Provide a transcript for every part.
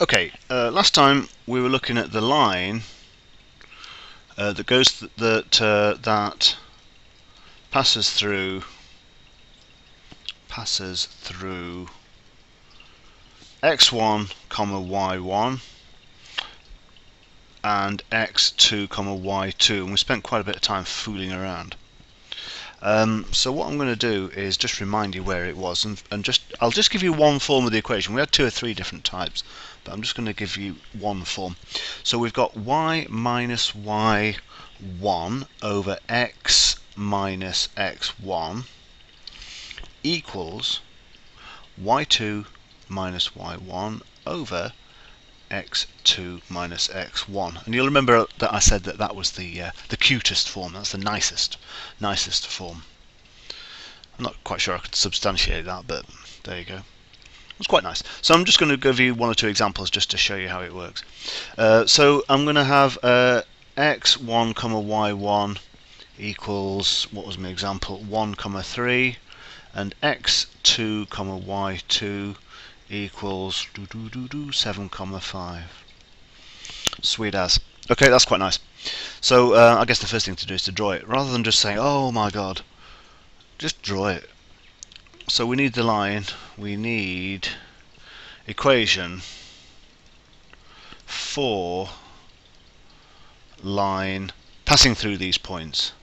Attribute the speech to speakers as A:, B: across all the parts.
A: Okay, last time we were looking at the line that goes that passes through x1, y1 and x2, y2, and we spent quite a bit of time fooling around. So what I'm going to do is just remind you where it was, and I'll just give you one form of the equation. We had 2 or 3 different types, but I'm just going to give you one form. So we've got y minus y1 over x minus x1 equals y2 minus y1 over x2 minus x1, and you'll remember that I said that was the cutest form. That's the nicest form. I'm not quite sure I could substantiate that, but there you go. It's quite nice. So I'm just going to give you 1 or 2 examples just to show you how it works. So I'm going to have x1, y1 equals, what was my example, 1, 3, and x2, y2 equals 7, 5. Sweet as. Okay, that's quite nice. So I guess the first thing to do is to draw it, rather than just saying, oh my god, just draw it. So we need the line, we need equation for line passing through these points.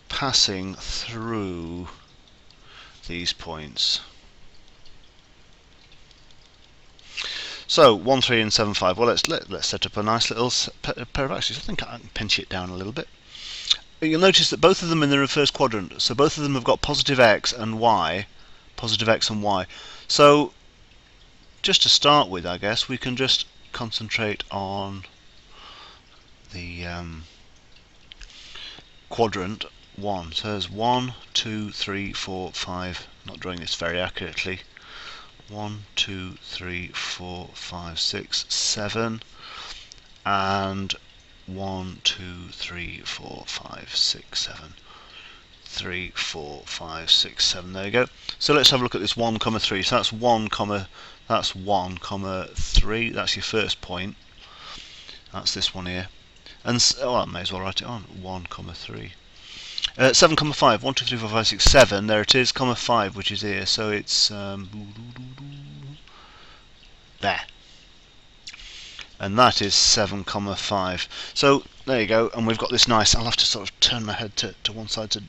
A: Passing through these points. So 1, 3 and 7, 5. Well, let's set up a nice little pair of axes. I think I can pinch it down a little bit. You'll notice that both of them in the reverse quadrant, so both of them have got positive x and y. So just to start with, I guess we can just concentrate on the quadrant 1. So there's 1, 2, 3, 4, 5. Not drawing this very accurately. 1, 2, 3, 4, 5, 6, 7, and 1, 2, 3, 4, 5, 6, 7. 3, 4, 5, 6, 7. There you go. So let's have a look at this 1, 3. So that's 1, 3. That's your first point. That's this one here. And I may as well write it on. 1, 3. 7, 5. 1, 2, 3, 4, 5, 6, 7. There it is, 5, which is here. So it's there. And that is 7, 5. So there you go. And we've got this nice. I'll have to sort of turn my head to one side to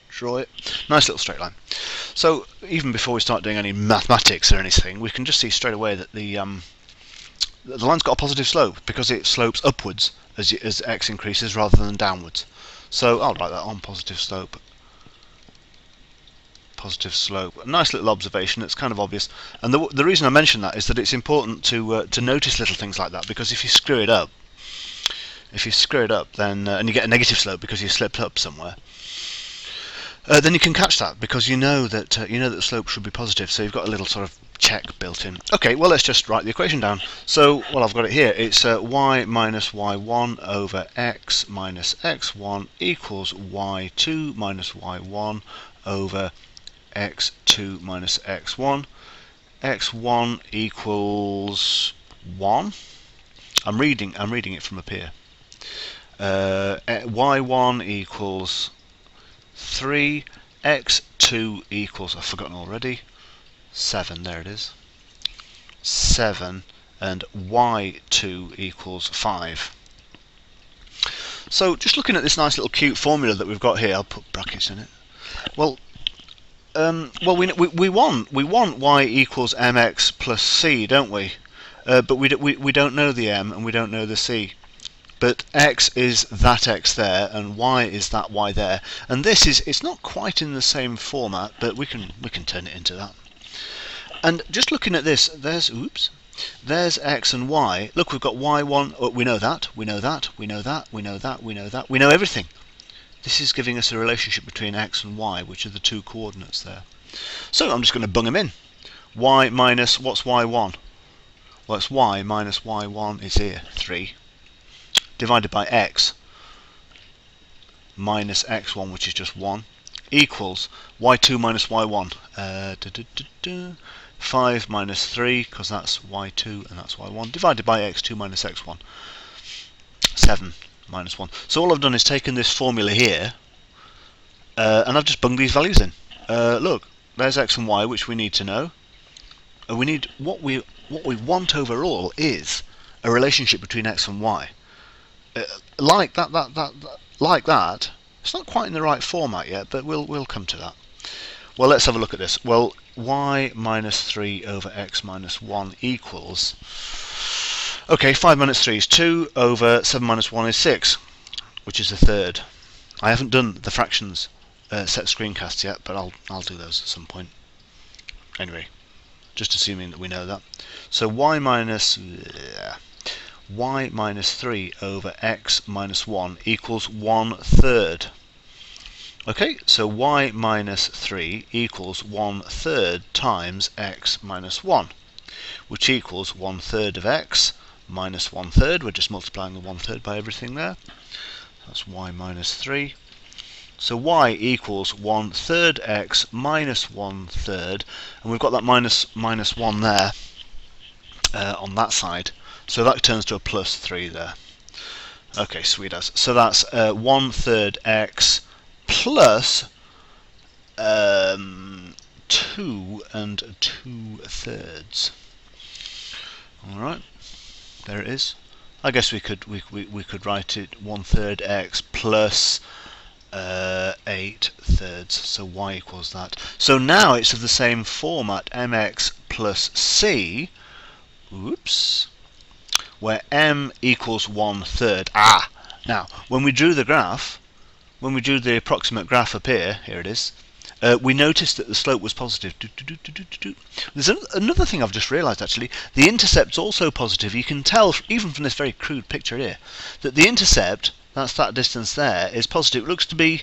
A: draw it. Nice little straight line. So even before we start doing any mathematics or anything, we can just see straight away that the line's got a positive slope because it slopes upwards as x increases rather than downwards. So I'll write that on, positive slope. Positive slope. A nice little observation. It's kind of obvious, and the reason I mention that is that it's important to notice little things like that, because if you screw it up, then and you get a negative slope because you slipped up somewhere, then you can catch that because you know that the slope should be positive. So you've got a little sort of check built in. Okay, well let's just write the equation down. So I've got it here. It's y minus y1 over x minus x1 equals y2 minus y1 over x2 minus x1. x1 equals 1. I'm reading it from up here. y1 equals 3, x2 equals, I've forgotten already, 7, there it is, 7, and y2 equals 5. So just looking at this nice little cute formula that we've got here, I'll put brackets in it. Well, we want y equals mx plus c, don't we? But we don't know the m and we don't know the c. But x is that x there, and y is that y there, and it's not quite in the same format, but we can turn it into that. And just looking at this, there's x and y. Look, we've got y1. Oh, we know that. We know everything. This is giving us a relationship between x and y, which are the 2 coordinates there. So I'm just going to bung them in. Y minus, what's y1? Well, it's y minus y1 is here, 3. Divided by x minus x1, which is just 1, equals y2 minus y1. 5 minus 3, because that's y2 and that's y1, divided by x2 minus x1. 7 minus 1. So all I've done is taken this formula here, and I've just bunged these values in. Look, there's x and y, which we need to know. We need what we want overall is a relationship between x and y. Like that. It's not quite in the right format yet, but we'll come to that. Well, let's have a look at this. Well, y minus 3 over x minus 1 equals... Okay, 5 minus 3 is 2 over 7 minus 1 is 6, which is a third. I haven't done the fractions set screencasts yet, but I'll do those at some point. Anyway, just assuming that we know that. So y minus 3 over x minus 1 equals 1/3. Okay, so y minus 3 equals 1/3 times x minus 1, which equals 1/3 of x minus 1/3. We're just multiplying the 1/3 by everything there. That's y minus 3. So y equals 1/3 x minus 1/3, and we've got that minus 1 there on that side. So that turns to a plus 3 there. Okay, sweet as. So that's 1/3 x plus 2 2/3. All right, there it is. I guess we could write it 1/3 x plus 8/3. So y equals that. So now it's of the same format, mx plus c. Oops. Where m equals 1/3. Now when we drew the graph, when we drew the approximate graph up here it is, we noticed that the slope was positive. There's another thing I've just realised actually. The intercept's also positive. You can tell even from this very crude picture here that the intercept, that's that distance there, is positive. It looks to be,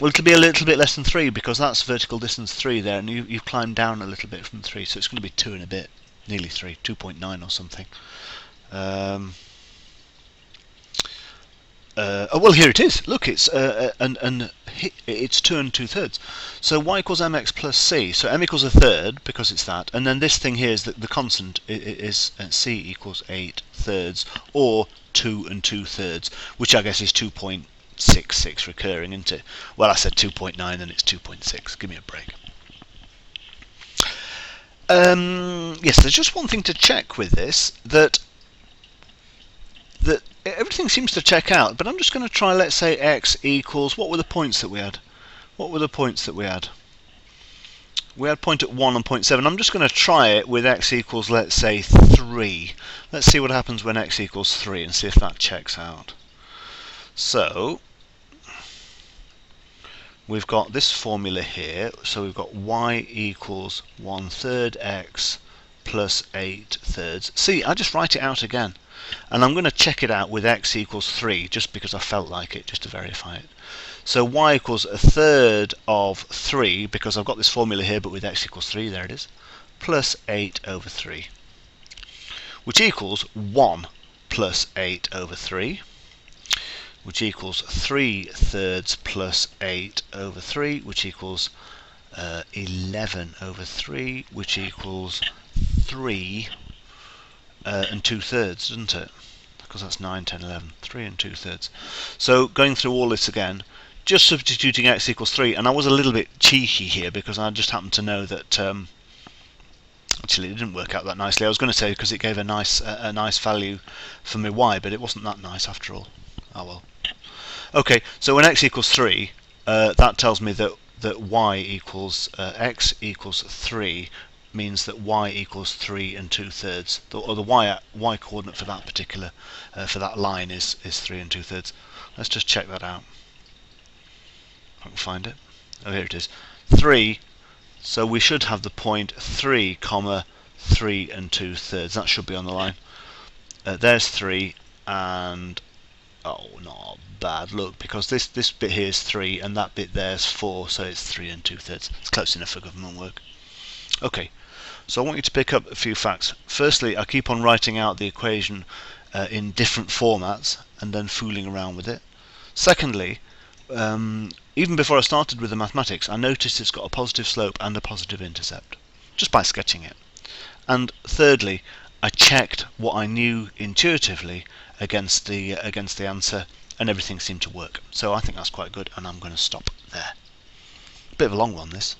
A: well, it'll be a little bit less than 3 because that's vertical distance 3 there, and you've climbed down a little bit from 3, so it's going to be 2 and a bit, nearly 3, 2.9 or something. Well, here it is. Look, it's it's 2 2/3. So y equals mx plus c. So m equals 1/3 because it's that, and then this thing here is that the constant is c equals 8/3 or 2 2/3, which I guess is 2.66 recurring, isn't it? Well, I said 2.9 and it's 2.6. Give me a break. Yes, there's just one thing to check with this, that everything seems to check out, but I'm just going to try, let's say x equals, what were the points that we had? We had point at 1 and point 7. I'm just going to try it with x equals, let's say 3. Let's see what happens when x equals 3 and see if that checks out. So we've got this formula here. So we've got y equals 1/3 x plus 8/3. See, I just write it out again. And I'm going to check it out with x equals 3, just because I felt like it, just to verify it. So y equals 1/3 of 3, because I've got this formula here, but with x equals 3, there it is, plus 8/3, which equals 1 plus 8/3, which equals 3/3 plus 8/3, which equals 11/3, which equals 3 and 2/3, doesn't it? Because that's 9, 10, 11. 3 and 2/3. So going through all this again, just substituting x equals 3, and I was a little bit cheeky here because I just happened to know that actually it didn't work out that nicely. I was going to say because it gave a nice value for my y, but it wasn't that nice after all. Oh well. Okay, so when x equals 3, that tells me that y equals x equals 3 means that y equals 3 and 2/3, or the y coordinate for that particular for that line is 3 and 2/3. Let's just check that out. I can find it. Oh, here it is. 3. So we should have the point 3, 3 and 2/3. That should be on the line. There's 3, and oh, not bad. Look, because this bit here is 3 and that bit there's 4, so it's 3 and 2/3. It's close enough for government work. Okay, so I want you to pick up a few facts. Firstly, I keep on writing out the equation in different formats and then fooling around with it. Secondly, even before I started with the mathematics, I noticed it's got a positive slope and a positive intercept. just by sketching it. And thirdly, I checked what I knew intuitively against the answer, and everything seemed to work. So I think that's quite good, and I'm going to stop there. Bit of a long one, this.